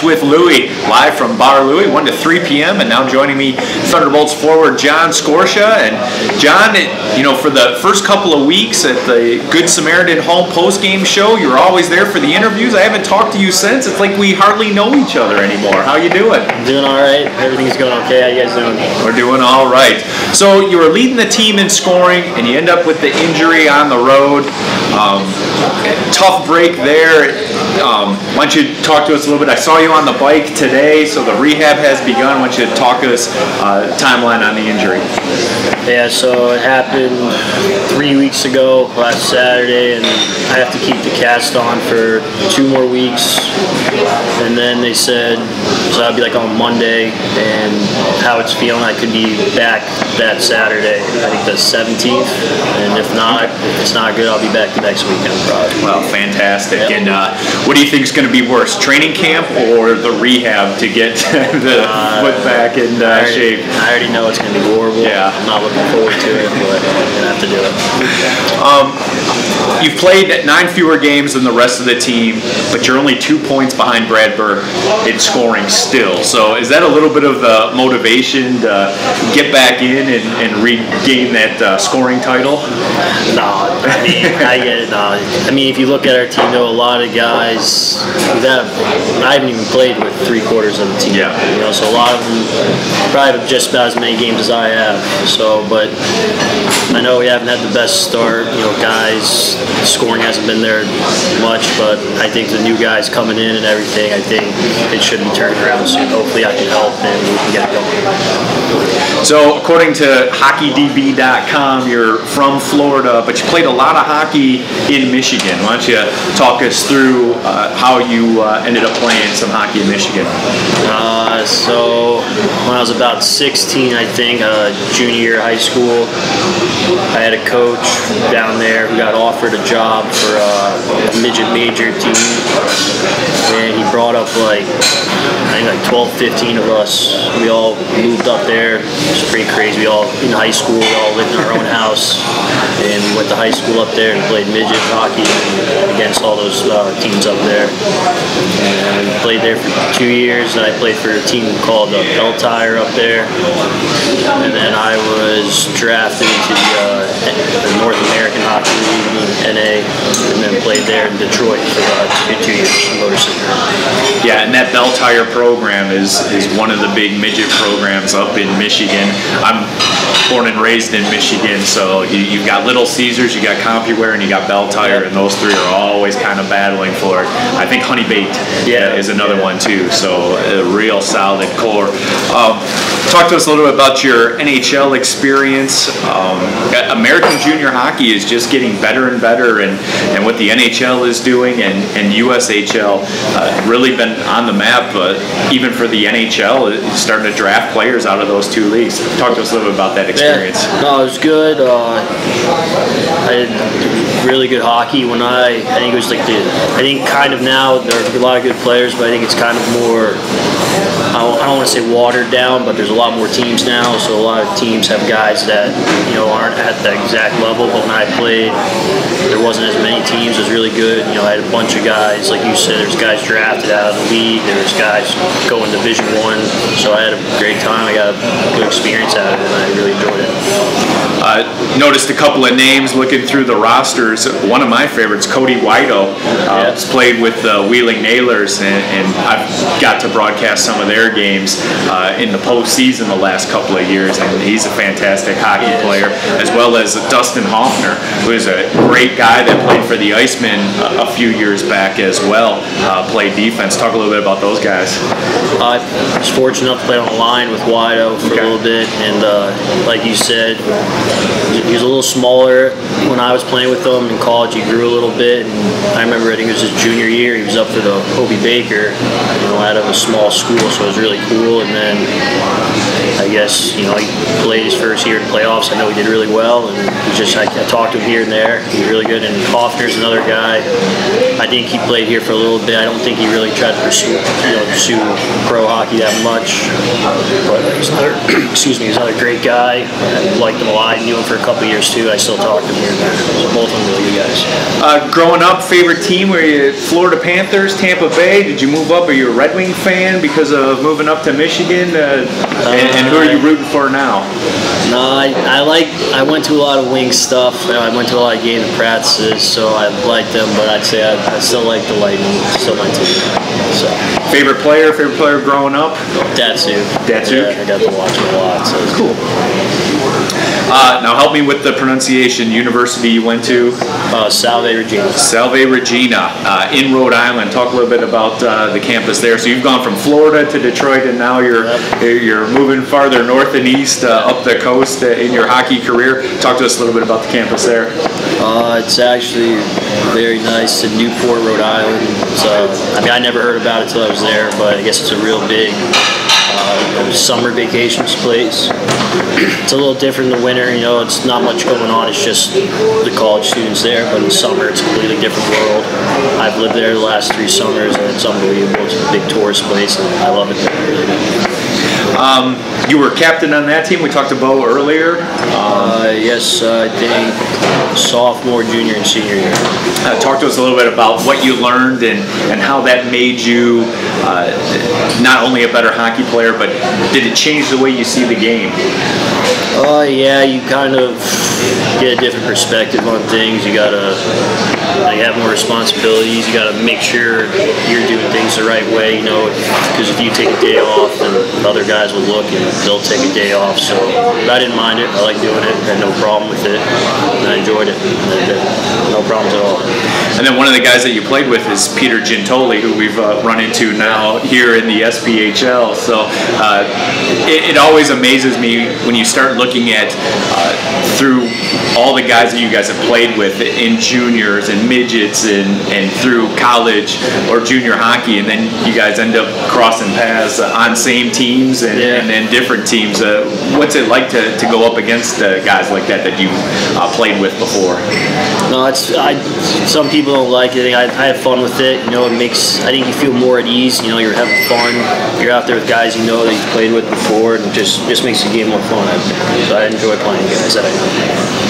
Lunch with Louie, live from Bar Louie, 1 to 3 p.m. And now joining me, Thunderbolts forward John Scorcia. And John, for the first couple of weeks at the Good Samaritan Home post-game show, you were always there for the interviews. I haven't talked to you since. It's like we hardly know each other anymore. How you doing? I'm doing all right. Everything's going okay. How you guys doing? We're doing all right. So you were leading the team in scoring, and you end up with the injury on the road. Tough break there. Why don't you talk to us a little bit? I saw you on the bike today, so the rehab has begun. Why don't you talk to us timeline on the injury? Yeah, so it happened 3 weeks ago, last Saturday, and I have to keep the cast on for 2 more weeks. And then they said, so I'll be like on Monday, and how it's feeling, I could be back that Saturday, I think the 17th. And if it's not good, I'll be back the next weekend probably. Well, fantastic. Yep. And what do you think is going to be worse, training camp or the rehab to get the foot back in shape? I already know it's going to be horrible. Yeah. I'm not looking forward to it, but I'm going to have to do it. You've played 9 fewer games than the rest of the team, but you're only 2 points behind Brad Burke in scoring still. So is that a little bit of the motivation to get back in and regain that scoring title? No, I mean, I get it. No. I mean, if you look at our team, though, a lot of guys that I haven't even played with 3/4 of the team. Yeah. So a lot of them probably have just about as many games as I have. So, but I know we haven't had the best start. Guys, scoring hasn't been there much, but I think the new guys coming in and everything, I think it should be turned around soon. Hopefully, I can help and we can get it going. So, according to HockeyDB.com, you're from Florida, but you played a lot of hockey in Michigan. Why don't you talk us through how you ended up playing some hockey in Michigan? So when I was about 16, I think, junior year of high school, I had a coach down there who got offered a job for a midget major team, and he brought up I think 12, 15 of us. We all moved up there. It was pretty crazy. We all, in high school, we all lived in our own house, and we went to high school up there and played midget hockey against all those teams up there. And played there for 2 years, and I played for a team called Bell Tire up there. And then I was drafted into the North American Hockey League, NA, and then played there in Detroit for 2 years in Motor City. Yeah, and that Bell Tire program is one of the big midget programs up in Michigan. I'm born and raised in Michigan, so you've got Little Caesars, you got CompuWare, and you got Bell Tire, and those three are always kind of battling for it. I think Honey Bait is another one too, so a real solid core. Talk to us a little bit about your NHL experience. American junior hockey is just getting better and better, and what the NHL is doing and USHL really been on the map, even for the NHL, starting to draft players out of those 2 leagues. Talk to us a little bit about that experience. Yeah, no, it was good. I had really good hockey when I think it was I think kind of now there are a lot of good players, but I think it's kind of more, I don't want to say watered down, but there's a lot more teams now, so a lot of teams have guys that aren't at that exact level. But when I played, there wasn't as many teams. It was really good. I had a bunch of guys, like you said, there's guys drafted out of the league, there's guys going Division I, so I had a great time. I got a good experience out of it, and I really enjoyed it. Noticed a couple of names looking through the rosters. One of my favorites, Cody White, has played with the Wheeling Nailers, and I've got to broadcast some of their games in the postseason the last couple of years, and he's a fantastic hockey player, as well as Dustin Hoffner, who is a great guy that played for the Icemen a few years back as well, played defense. Talk a little bit about those guys. I was fortunate enough to play on the line with Wido for a little bit, and like you said, he was a little smaller when I was playing with him in college. He grew a little bit, and I remember I think it was his junior year. He was up for the Hobie Baker, out of a small school, so it was really cool. And then I guess, he played his first year in playoffs. I know he did really well, and I talked to him here and there. He's really good. And Hoffner's another guy. I think he played here for a little bit. I don't think he really tried to pursue pro hockey that much. But he's another great guy. I liked him a lot. I knew him for a couple years too. I still talk to him here and there. So both of them really good guys. Growing up, favorite team? Were you Florida Panthers, Tampa Bay? Did you move up? Are you a Red Wing fan because of moving up to Michigan? And who are you rooting for now? No, I went to a lot of Wing stuff. I went to a lot of games and practices, so I liked them. But I'd say I still like the Lightning. Still my team. So. Favorite player growing up? Datsyuk. Datsyuk? Yeah, I got to watch him a lot. So it's cool. Now help me with the pronunciation. University you went to? Salve Regina. Salve Regina in Rhode Island. Talk a little bit about the campus there. So you've gone from Florida to Detroit, and now you're moving farther north and east up the coast in your hockey career. Talk to us a little bit about the campus there. It's actually very nice in Newport, Rhode Island. So I never heard about it till I was there, but I guess it's a real big summer vacations place. It's a little different in the winter, it's not much going on, it's just the college students there, but in the summer it's a completely different world. I've lived there the last 3 summers and it's unbelievable. It's a big tourist place and I love it there. You were captain on that team. We talked to Bo earlier. Yes, I think sophomore, junior, and senior year. Talk to us a little bit about what you learned and how that made you not only a better hockey player, but did it change the way you see the game? Yeah, you kind of get a different perspective on things. You gotta have more responsibilities. You gotta make sure you're doing things the right way, because if you take a day off, then other guys will look and they'll take a day off. So I didn't mind it. I like doing it. I had no problem with it. And I enjoyed it. No problems at all. And then one of the guys that you played with is Peter Giuntoli, who we've run into now here in the SPHL. So it always amazes me when you start looking at through all the guys that you guys have played with in juniors and midgets and through college or junior hockey, and then you guys end up crossing paths on same teams and then different teams. What's it like to go up against guys like that you played with before? No, some people don't like it. I have fun with it. I think you feel more at ease. You're having fun. You're out there with guys that you've played with before, and it just makes the game more fun. So I enjoy playing guys that I know.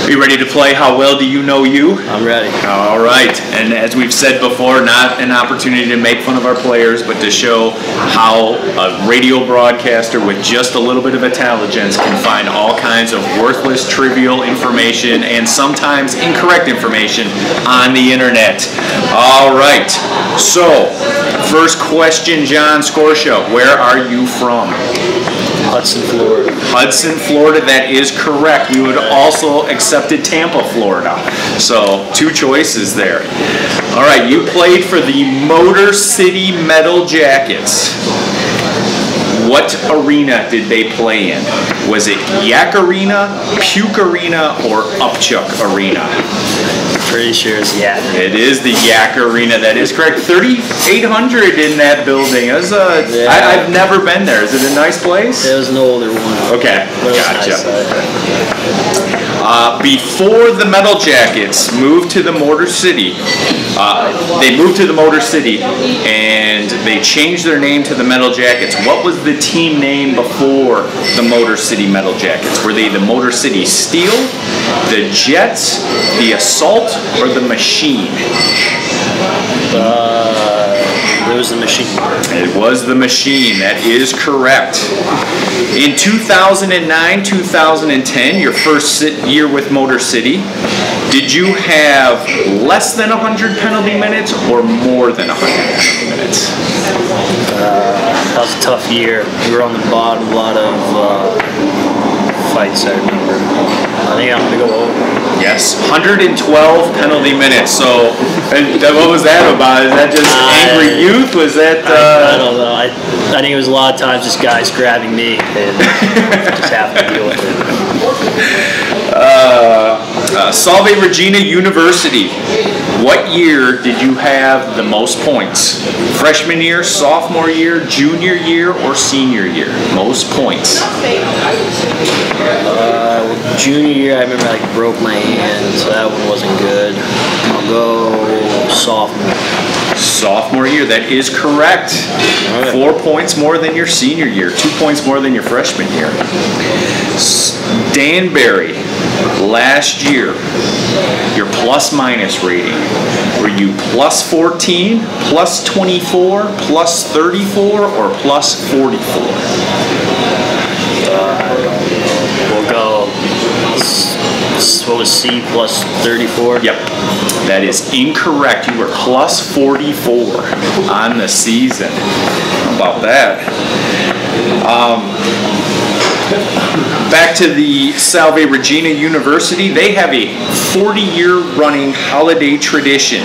Are you ready to play How Well Do You Know You? I'm ready. All right. And as we've said before, not an opportunity to make fun of our players, but to show how a radio broadcaster with just a little bit of intelligence can find all kinds of worthless, trivial information and sometimes incorrect information on the internet. All right. So, first question, John Scorcia. Where are you from? Hudson, Florida. Hudson, Florida, that is correct. We would also accepted Tampa, Florida. So, 2 choices there. All right, you played for the Motor City Metal Jackets. What arena did they play in? Was it Yak Arena, Puke Arena, or Upchuck Arena? Pretty sure it's Yak. It is the Yak Arena. That is correct. 3,800 in that building. I've never been there. Is it a nice place? It was an older one. Okay, gotcha. Nice. Before the Metal Jackets moved to the Motor City, they moved to the Motor City and they changed their name to the Metal Jackets. What was the team name before the Motor City Metal Jackets? Were they the Motor City Steel, the Jets, the Assault, or the Machine? It was the Machine. It was the Machine. That is correct. In 2009-2010, your first year with Motor City, did you have less than 100 penalty minutes or more than 100 penalty minutes? That was a tough year. We were on the bottom, a lot of fights, I remember. I think I'm going to go over. Yes, 112 penalty minutes. So, what was that about? Is that just angry youth? Was that? I don't know. I think it was a lot of times just guys grabbing me and just having to deal with it. Salve Regina University. What year did you have the most points? Freshman year, sophomore year, junior year, or senior year? Most points. Junior year, I remember I broke my hand, so that one wasn't good. I'll go sophomore. Sophomore year, that is correct. Right. 4 points more than your senior year, 2 points more than your freshman year. Danbury, last year, your plus minus rating. Were you plus 14, plus 24, plus 34, or plus 44? We'll go, what was C, plus 34? Yep, that is incorrect. You were plus 44 on the season. How about that? Back to the Salve Regina University, they have a 40-year running holiday tradition,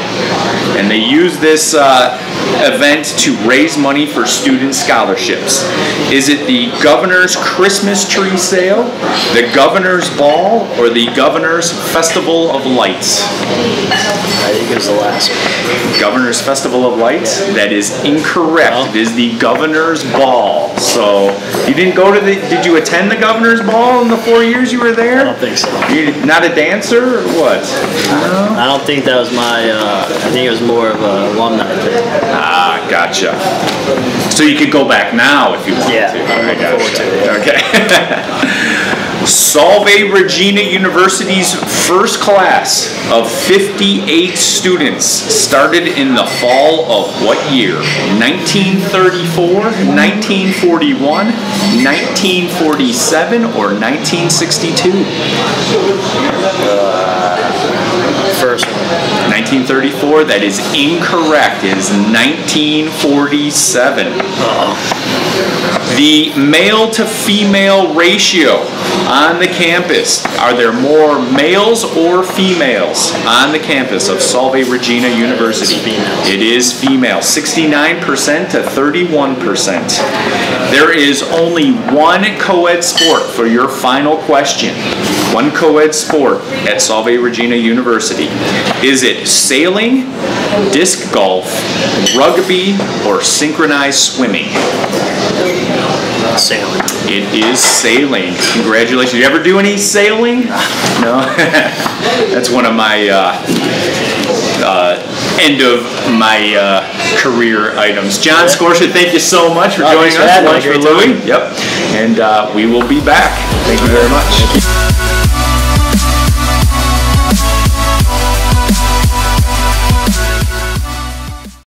and they use this event to raise money for student scholarships. Is it the Governor's Christmas Tree Sale, the Governor's Ball, or the Governor's Festival of Lights? I think it was the last one. Governor's Festival of Lights? Yeah. That is incorrect. No. It is the Governor's Ball. So, you didn't go to did you attend the Governor's Ball in the 4 years you were there? I don't think so. You're not a dancer, or what? No? I don't think that was my, I think it was more of an alumni thing. Ah, gotcha. So you could go back now if you wanted to. Yeah, I'm looking forward to it. Okay. Salve Regina University's first class of 58 students started in the fall of what year? 1934, 1941, 1947, or 1962? First one. 1934, that is incorrect. It is 1947. The male to female ratio on the campus, are there more males or females on the campus of Salve Regina University? It is female, 69% to 31%. There is only one co-ed sport for your final question. One co-ed sport at Salve Regina University. Is it sailing, disc golf, rugby, or synchronized swimming? Sailing. It is sailing. Congratulations. You ever do any sailing? No? That's one of my end of my career items. John Scorcia, thank you so much for joining us. Lunch for Louie. Yep. And we will be back. Thank you very much.